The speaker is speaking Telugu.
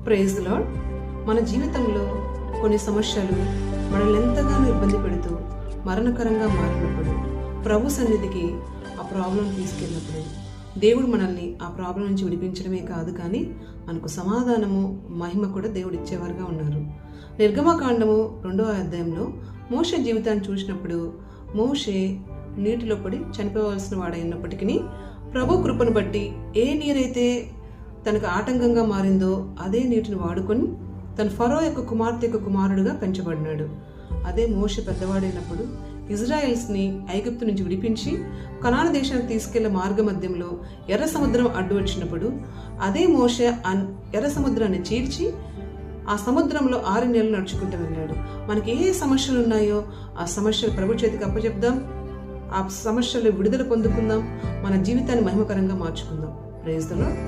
Praise the lord. మన జీవితంలో కొన్ని సమస్యలు మనల్ని ఎంతగానో ఇబ్బంది పెడుతూ మరణకరంగా మారినప్పుడు ప్రభు సన్నిధికి ఆ ప్రాబ్లం తీసుకెళ్ళినప్పుడు దేవుడు మనల్ని ఆ ప్రాబ్లం నుంచి విడిపించడమే కాదు, కానీ మనకు సమాధానము, మహిమ కూడా దేవుడు ఇచ్చేవారుగా ఉన్నారు. నిర్గమకాండము 2వ అధ్యాయంలో మోషే జీవితాన్ని చూసినప్పుడు మోషే నీటిలో పడి చనిపోవలసిన వాడైనప్పటికీ ప్రభు కృపను బట్టి ఏ నీరైతే తనకు ఆటంకంగా మారిందో అదే నీటిని వాడుకొని తన ఫరో యొక్క కుమార్తె యొక్క కుమారుడుగా పెంచబడినాడు. అదే మోషే పెద్దవాడైనప్పుడు ఇజ్రాయెల్స్ని ఐగుప్తు నుంచి విడిపించి కనాను దేశానికి తీసుకెళ్లే మార్గ మధ్యంలో ఎర్ర సముద్రం అడ్డు వచ్చినప్పుడు అదే మోషే ఎర్ర సముద్రాన్ని చీల్చి ఆ సముద్రంలో 6 నెలలు నడుచుకుంటూ వెళ్ళాడు. మనకి ఏ సమస్యలు ఉన్నాయో ఆ సమస్యలు ప్రభు చేతికి అప్పచెప్దాం, ఆ సమస్యలు విడుదల పొందుకుందాం, మన జీవితాన్ని మహిమకరంగా మార్చుకుందాం. Praise the lord.